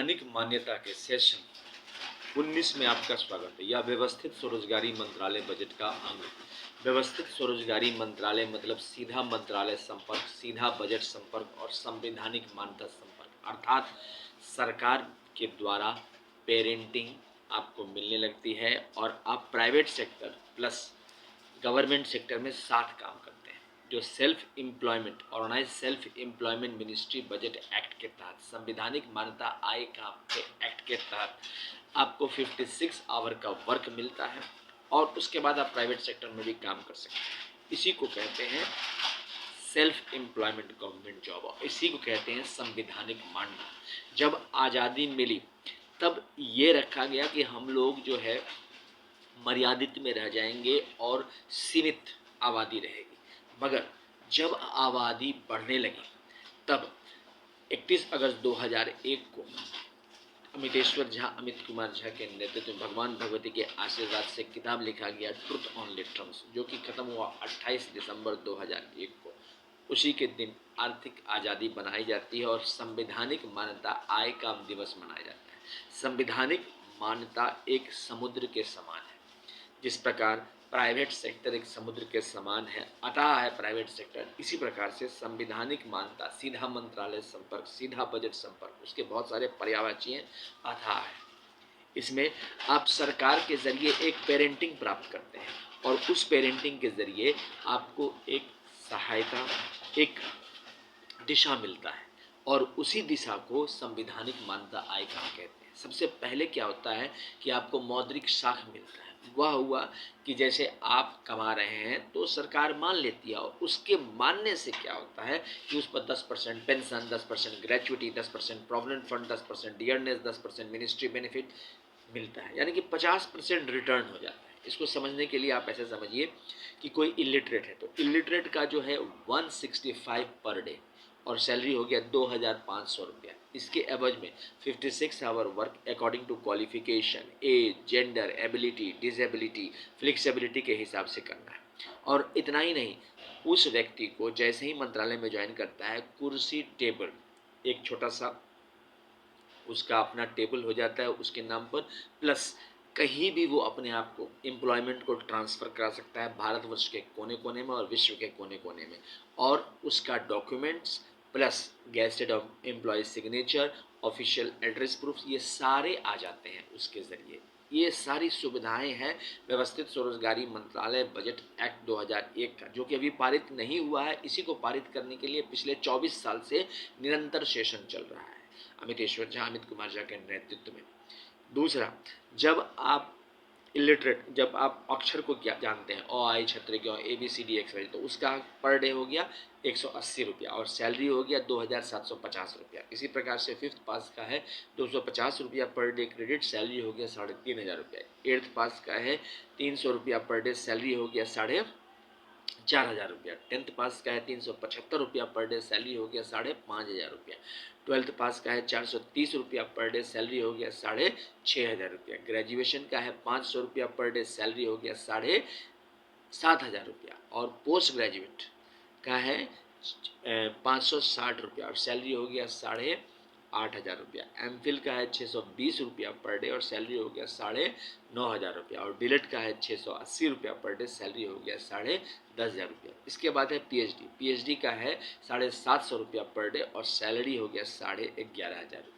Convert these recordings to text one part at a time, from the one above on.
संवैधानिक मान्यता के सेशन 19 में आपका स्वागत है। यह व्यवस्थित स्वरोजगारी मंत्रालय बजट का अंग है। व्यवस्थित स्वरोजगारी मंत्रालय मतलब सीधा मंत्रालय संपर्क, सीधा बजट संपर्क और संवैधानिक मान्यता संपर्क, अर्थात सरकार के द्वारा पेरेंटिंग आपको मिलने लगती है और आप private sector plus government sector में साथ काम करते हैं। जो self employment organise self employment ministry budget act के तहत संवैधानिक मान्यता आय काम के एक्ट के तहत आपको 56 आवर का वर्क मिलता है और उसके बाद आप प्राइवेट सेक्टर में भी काम कर सकते हैं। इसी को कहते हैं सेल्फ एम्प्लॉयमेंट गवर्नमेंट जॉब और इसी को कहते हैं संवैधानिक मान्यता। जब आज़ादी मिली तब ये रखा गया कि हम लोग जो है मर्यादित में रह जाएंगे और सीमित आबादी रहेगी, मगर जब आबादी बढ़ने लगी तब 31 अगस्त 2001 को अमित कुमार झा के नेतृत्व में भगवान भगवती के आशीर्वाद से किताब लिखा गया ट्रुथ ऑन लिटरम्स, जो कि खत्म हुआ 28 दिसंबर 2001 को। उसी के दिन आर्थिक आज़ादी बनाई जाती है और संवैधानिक मान्यता आय काम दिवस मनाया जाता है। संवैधानिक मान्यता एक समुद्र के समान है। जिस प्रकार प्राइवेट सेक्टर एक समुद्र के समान है, अतः है प्राइवेट सेक्टर, इसी प्रकार से संवैधानिक मान्यता सीधा मंत्रालय संपर्क, सीधा बजट संपर्क, उसके बहुत सारे पर्यायवाची हैं, अतः है। इसमें आप सरकार के जरिए एक पेरेंटिंग प्राप्त करते हैं और उस पेरेंटिंग के जरिए आपको एक सहायता, एक दिशा मिलता है और उसी दिशा को संवैधानिक मान्यता आय काम कहते हैं। सबसे पहले क्या होता है कि आपको मौद्रिक साख मिलता है। वह हुआ कि जैसे आप कमा रहे हैं तो सरकार मान लेती है और उसके मानने से क्या होता है कि उस पर 10% pension, 10% gratuity, 10% provident fund, 10% dearness, 10% ministry benefit मिलता है, यानी कि 50% रिटर्न हो जाता है। इसको समझने के लिए आप ऐसे समझिए कि कोई इलिटरेट है तो इलिटरेट का जो है 165 पर डे और सैलरी हो गया 2500 रुपया। इसके एवज में 56 hour work according to qualification, age, gender, ability, disability, flexibility के हिसाब से करना है। और इतना ही नहीं, उस व्यक्ति को जैसे ही मंत्रालय में ज्वाइन करता है कुर्सी टेबल, एक छोटा सा उसका अपना टेबल हो जाता है उसके नाम पर, प्लस कहीं भी वो अपने आप को एम्प्लॉयमेंट को ट्रांसफ़र करा सकता है भारतवर्ष के कोने कोने में और विश्व के कोने कोने में। और उसका documents plus gazetted employ signature, official address proof, ये सारे आ जाते हैं उसके ज़रिए। ये सारी सुविधाएं हैं व्यवस्थित स्वरोजगारी मंत्रालय बजट एक्ट 2001 का, जो कि अभी पारित नहीं हुआ है। इसी को पारित करने के लिए पिछले 24 साल से निरंतर सेशन चल रहा है अमित कुमार झा के नेतृत्व में। दूसरा, जब आप अक्षर को क्या जानते हैं, अ आई छत्र क्यों, A B C D X Y, तो उसका पर डे हो गया 180 रुपया और सैलरी हो गया 2750 रुपया। इसी प्रकार से फिफ्थ पास का है 250 रुपया पर डे क्रेडिट, सैलरी हो गया 3500 रुपया। एट्थ पास का है 300 रुपया पर डे, सैलरी हो गया 4500 रुपया। 10th पास का है 375 रुपया पर डे, सैलरी हो गया 5500 रुपया। 12th पास का है 430 रुपया पर डे, सैलरी हो गया 6500 रुपया। ग्रेजुएशन का है 500 रुपया पर डे, सैलरी हो गया 7500 रुपया। और पोस्ट ग्रेजुएट का है 560 रुपया और सैलरी हो गया 8500 रुपया। एमफिल का है 620 रुपया पर डे और सैलरी हो गया 9500 रुपया। और डिलेट का है 680 रुपया पर डे, सैलरी हो गया 10000 रुपया। इसके बाद है पीएचडी का है 750 रुपया पर डे और सैलरी हो गया 11500 रुपया।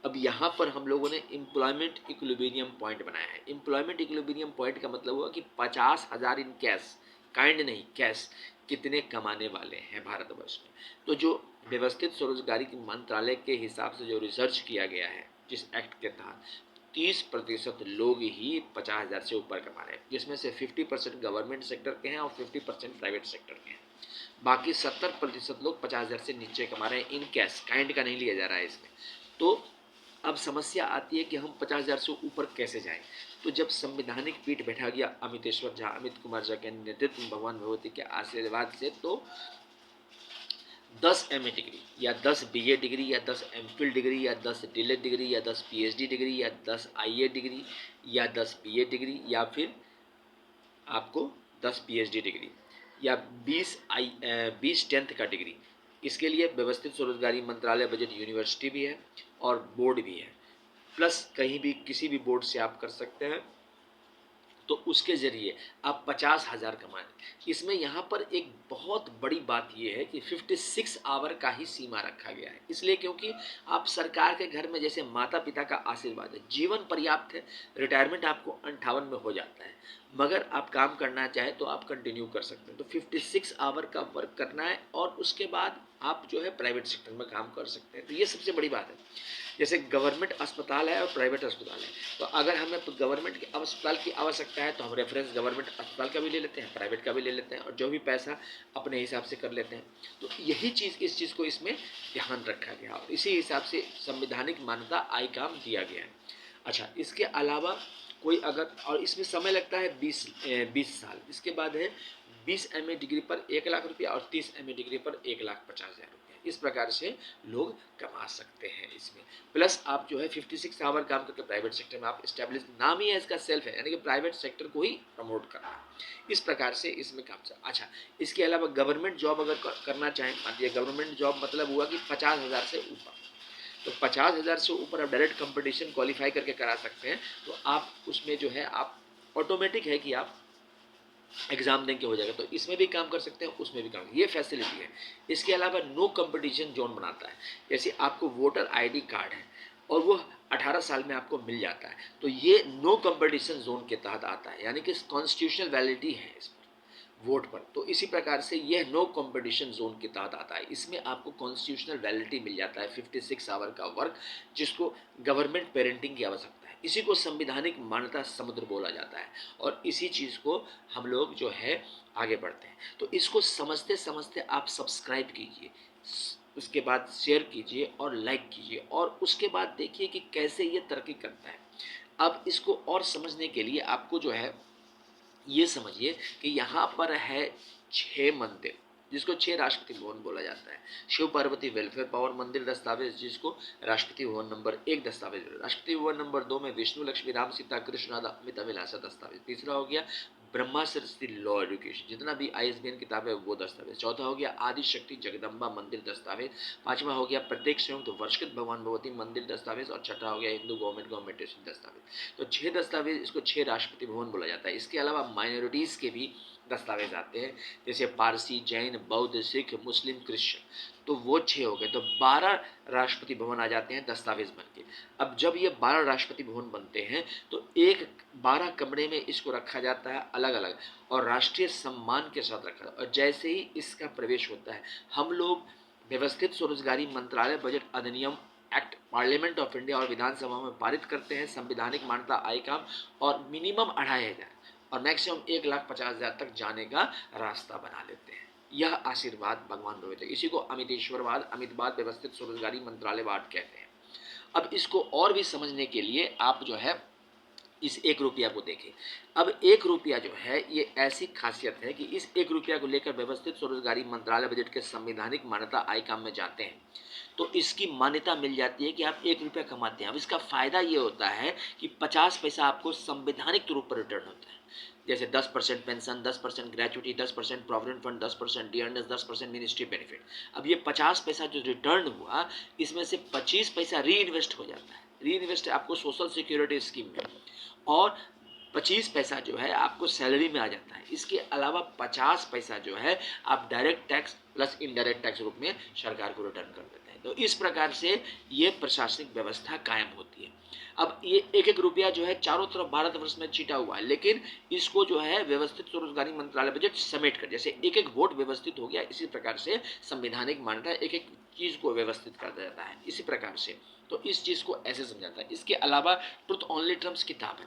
अब यहाँ पर हम लोगों ने एम्प्लॉयमेंट इक्विलिब्रियम पॉइंट बनाया है। एम्प्लॉयमेंट इक्विलिब्रियम पॉइंट का मतलब हुआ कि 50,000 इन कैश, काइंड नहीं कैश, कितने कमाने वाले हैं भारतवर्ष में। तो जो व्यवस्थित स्वरोजगारी मंत्रालय के हिसाब से जो रिसर्च किया गया है जिस एक्ट के तहत, 30% लोग ही 50,000 से ऊपर कमा रहे हैं, जिसमें से 50% गवर्नमेंट सेक्टर के हैं और 50% प्राइवेट सेक्टर के हैं। बाकी 70% लोग 50,000 से नीचे कमा रहे हैं इन कैश, काइंड का नहीं लिया जा रहा है इसमें। तो अब समस्या आती है कि हम 50,000 से ऊपर कैसे जाएं। तो जब संवैधानिक पीठ बैठा गया अमित कुमार झा के नेतृत्व में भगवान भगवती के आशीर्वाद से, तो 10 MA डिग्री या 10 BA डिग्री या 10 MPhil डिग्री या 10 DLED डिग्री या 10 PhD डिग्री या 10 IA डिग्री या 10 BA डिग्री या फिर आपको 10 PhD डिग्री या 20 10th का डिग्री, इसके लिए व्यवस्थित स्वरोजगारी मंत्रालय बजट यूनिवर्सिटी भी है और बोर्ड भी है। प्लस कहीं भी किसी भी बोर्ड से आप कर सकते हैं, तो उसके ज़रिए आप 50,000 कमाएँ। इसमें यहाँ पर एक बहुत बड़ी बात ये है कि 56 आवर का ही सीमा रखा गया है। इसलिए क्योंकि आप सरकार के घर में जैसे माता-पिता का आशीर्वाद है, जीवन पर्याप्त है, रिटायरमेंट आपको 58 में हो जाता है। मगर आप काम करना चाहें तो आप कंटिन्यू कर सकते हैं। तो 56 आवर का वर्क करना है और उसके बाद आप जो है प्राइवेट सेक्टर में काम कर सकते हैं। तो ये सबसे बड़ी बात है। जैसे गवर्नमेंट अस्पताल है और प्राइवेट अस्पताल है, तो अगर हमें गवर्नमेंट के अस्पताल की आवश्यकता है तो हम रेफरेंस गवर्नमेंट अस्पताल का भी ले लेते हैं, प्राइवेट का भी ले लेते हैं और जो भी पैसा अपने हिसाब से कर लेते हैं। तो यही चीज़, इस चीज़ को इसमें ध्यान रखा गया और इसी हिसाब से संवैधानिक मान्यता आई काम दिया गया है। अच्छा, इसके अलावा कोई अगर, और इसमें समय लगता है 20 साल। इसके बाद है 20 MA डिग्री पर 1 लाख रुपया और 30 MA डिग्री पर 1,50,000 रुपया। इस प्रकार से लोग कमा सकते हैं इसमें। प्लस आप जो है 56 आवर काम करके प्राइवेट सेक्टर में आप स्टैब्लिश, नाम ही है इसका सेल्फ है, यानी कि प्राइवेट सेक्टर को ही प्रमोट करना है। इस प्रकार से इसमें काम चल। अच्छा, इसके अलावा गवर्नमेंट जॉब अगर करना चाहें, मान लीजिए गवर्नमेंट जॉब मतलब हुआ कि 50,000 से ऊपर, तो 50,000 से ऊपर आप डायरेक्ट कंपटीशन क्वालिफाई करके करा सकते हैं। तो आप उसमें जो है आप ऑटोमेटिक है कि आप एग्जाम देंगे हो जाएगा। तो इसमें भी काम कर सकते हैं, उसमें भी काम, ये फैसिलिटी है। इसके अलावा नो कंपटीशन जोन बनाता है। जैसे आपको वोटर आईडी कार्ड है और वो 18 साल में आपको मिल जाता है, तो ये नो कंपटीशन जोन के तहत आता है, यानी कि कॉन्स्टिट्यूशनल वैलिडिटी है इस पर, वोट पर। तो इसी प्रकार से यह नो कंपटीशन जोन के तहत आता है। इसमें आपको कॉन्स्टिट्यूशनल वैलिडिटी मिल जाता है 56 आवर का वर्क, जिसको गवर्नमेंट पेरेंटिंग की आवश्यकता है। इसी को संवैधानिक मान्यता समुद्र बोला जाता है और इसी चीज़ को हम लोग जो है आगे बढ़ते हैं। तो इसको समझते समझते आप सब्सक्राइब कीजिए, उसके बाद शेयर कीजिए और लाइक कीजिए और उसके बाद देखिए कि कैसे ये तरक्की करता है। अब इसको और समझने के लिए आपको जो है ये समझिए कि यहाँ पर है 6 मंदिर, जिसको 6 राष्ट्रपति भवन बोला जाता है। शिव पार्वती वेलफेयर पावर मंदिर दस्तावेज, जिसको राष्ट्रपति भवन नंबर 1 दस्तावेज। राष्ट्रपति भवन नंबर 2 में विष्णु लक्ष्मी राम सीता कृष्ण राधा अमित अभिलाषा दस्तावेज। तीसरा हो गया ब्रह्मा सरस्वती लॉ एजुकेशन, जितना भी ISBN किताब है वो दस्तावेज। चौथा हो गया आदि शक्ति जगदम्बा मंदिर दस्तावेज। पांचवा हो गया प्रत्येक संयुक्त वर्षकृत भगवान भगवती मंदिर दस्तावेज और छठा हो गया हिंदू गवर्नमेंट दस्तावेज। तो 6 दस्तावेज, इसको 6 राष्ट्रपति भवन बोला जाता है। इसके अलावा माइनॉरिटीज़ के भी दस्तावेज आते हैं, जैसे पारसी, जैन, बौद्ध, सिख, मुस्लिम, क्रिश्चियन, तो वो 6 हो गए। तो 12 राष्ट्रपति भवन आ जाते हैं दस्तावेज बन के। अब जब ये 12 राष्ट्रपति भवन बनते हैं तो एक 12 कमरे में इसको रखा जाता है अलग अलग और राष्ट्रीय सम्मान के साथ रखा जाता है। और जैसे ही इसका प्रवेश होता है, हम लोग व्यवस्थित स्वरोजगारी मंत्रालय बजट अधिनियम एक्ट पार्लियामेंट ऑफ इंडिया और विधानसभा में पारित करते हैं, संवैधानिक मान्यता आई काम, और मिनिमम 2,500 और मैक्सिमम 1,50,000 तक जाने का रास्ता बना लेते हैं। यह आशीर्वाद भगवान भगवती, इसी को अमितेश्वरवाद, अमितवाद, व्यवस्थित स्वरोजगारी मंत्रालयवाद कहते हैं। अब इसको और भी समझने के लिए आप जो है इस 1 रुपया को देखें। अब 1 रुपया जो है ये ऐसी खासियत है कि इस 1 रुपया को लेकर व्यवस्थित स्वरोजगारी मंत्रालय बजट के संवैधानिक मान्यता आई काम में जाते हैं तो इसकी मान्यता मिल जाती है कि आप 1 रुपया कमाते हैं। अब इसका फायदा ये होता है कि 50 पैसा आपको संवैधानिक रूप पर रिटर्न होता है, जैसे 10% pension, 10% gratuity, 10% provident fund, 10% dearness, 10% ministry benefit. अब ये 50 पैसा जो रिटर्न हुआ, इसमें से 25 पैसा री इन्वेस्ट हो जाता है। री इन्वेस्ट आपको सोशल सिक्योरिटी स्कीम में, और 25 पैसा जो है आपको सैलरी में आ जाता है। इसके अलावा 50 पैसा जो है आप direct tax plus indirect tax रूप में सरकार को रिटर्न कर देते हैं। तो इस प्रकार से ये प्रशासनिक व्यवस्था कायम होती है। अब ये 1-1 रुपया जो है चारों तरफ भारतवर्ष में छिटा हुआ है, लेकिन इसको जो है व्यवस्थित स्वरोजगारी मंत्रालय बजट समेट कर, जैसे 1-1 वोट व्यवस्थित हो गया, इसी प्रकार से संवैधानिक मान्यता 1-1 चीज को व्यवस्थित कर देता है इसी प्रकार से। तो इस चीज को ऐसे समझाता है। इसके अलावा ट्रुथ ओनली टर्म्स किताब है,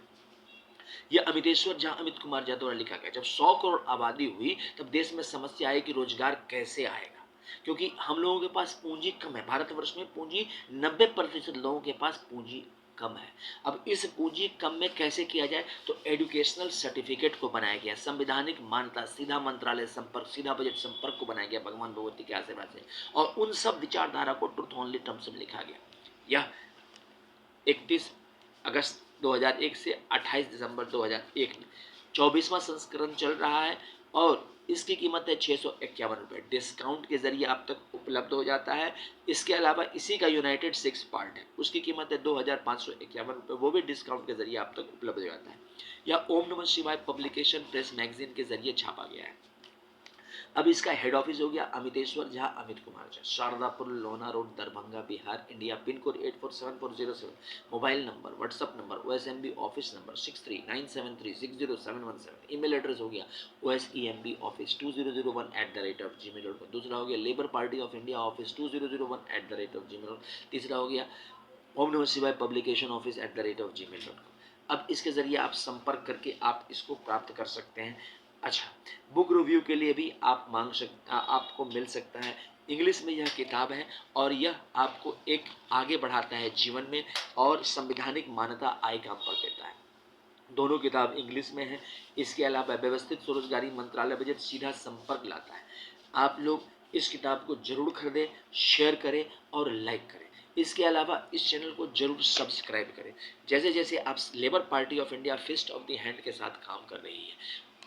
यह अमितेश्वर जहां अमित कुमार यादव ने लिखा गया। जब 100 करोड़ आबादी हुई तब देश में समस्या आई कि रोजगार कैसे आएगा, क्योंकि हम लोगों के पास पूंजी कम है। भारतवर्ष में पूंजी 90% लोगों के पास पूंजी कम है। अब इस पूंजी कम में कैसे किया जाए, तो एजुकेशनल सर्टिफिकेट को बनाया गया, संवैधानिक मान्यता, सीधा मंत्रालय संपर्क, सीधा बजट संपर्क को बनाया गया भगवान भगवती के आशीर्वाद से, और उन सब विचारधारा को ट्रुथ ओनली टर्म्स में लिखा गया। यह 31 अगस्त 2001 से 28 दिसंबर 2001 में 24वां संस्करण चल रहा है और इसकी कीमत है 651 रुपये, डिस्काउंट के ज़रिए आप तक उपलब्ध हो जाता है। इसके अलावा इसी का यूनाइटेड 6 पार्ट है, उसकी कीमत है 2551 रुपये, वो भी डिस्काउंट के ज़रिए आप तक उपलब्ध हो जाता है। या ओम नमः शिवाय पब्लिकेशन प्रेस मैगजीन के ज़रिए छापा गया है। अब इसका हेड ऑफिस हो गया Amiteshwar Jha, Amit Kumar Jha, Shardapur Lona road, Darbhanga, Bihar, India. Pin code 847407। Mobile number, WhatsApp number, OSMB office number 6397360717। Email address हो गया osembooffice2001@gmail.com। दूसरा हो गया labour party of India office 2001@gmail। तीसरा हो गया ओम नमः शिवाय पब्लिकेशन ऑफिस @gmail.com। अब इसके ज़रिए आप संपर्क करके आप इसको प्राप्त कर सकते हैं। अच्छा, बुक रिव्यू के लिए भी आप आपको मिल सकता है। इंग्लिश में यह किताब है और यह आपको एक आगे बढ़ाता है जीवन में और संवैधानिक मान्यता आय काम पर देता है। दोनों किताब इंग्लिश में है। इसके अलावा व्यवस्थित स्वरोजगारी मंत्रालय बजट सीधा संपर्क लाता है। आप लोग इस किताब को जरूर खरीदें, शेयर करें और लाइक करें। इसके अलावा इस चैनल को जरूर सब्सक्राइब करें। जैसे जैसे आप labour party of India fist of the hand के साथ काम कर रही है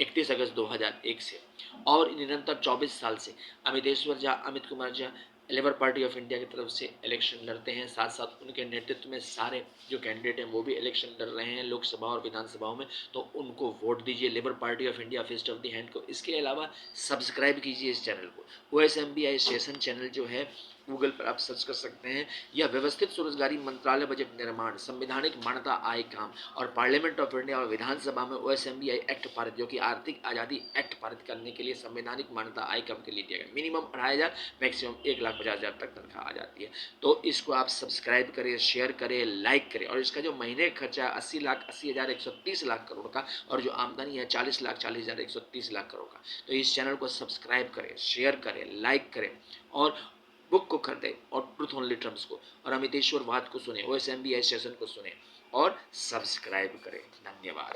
31 अगस्त 2001 से और निरंतर 24 साल से Amiteshwar Jha, Amit Kumar Jha labour party of India की तरफ से इलेक्शन लड़ते हैं। साथ साथ उनके नेतृत्व में सारे जो कैंडिडेट हैं वो भी इलेक्शन लड़ रहे हैं लोकसभा और विधानसभाओं में, तो उनको वोट दीजिए labour party of India fist of the hand को। इसके अलावा सब्सक्राइब कीजिए इस चैनल को। OSMBI सेशन चैनल जो है गूगल पर आप सर्च कर सकते हैं। यह व्यवस्थित स्वरोजगारी मंत्रालय बजट निर्माण, संवैधानिक मान्यता आय काम और पार्लियामेंट ऑफ इंडिया और विधानसभा में OSMBI एक्ट पारित, जो कि आर्थिक आज़ादी एक्ट पारित करने के लिए संवैधानिक मान्यता आय काम के लिए दिया गया। मिनिमम 2500, मैक्सिमम 1,50,000 तक तनख्वाह आ जाती है। तो इसको आप सब्सक्राइब करें, शेयर करें, लाइक करें। और इसका जो महीने का खर्चा है 80,80,130 लाख करोड़ का और जो आमदनी है 40,40,130 लाख करोड़ का। तो इस चैनल को सब्सक्राइब करें, शेयर करें, लाइक करें और बुक को खरीदें और ट्रुथ ओनली ट्रम्प्स को और अमितेश्वर वाद को सुने, OSMBI सेशन को सुने और सब्सक्राइब करें। धन्यवाद।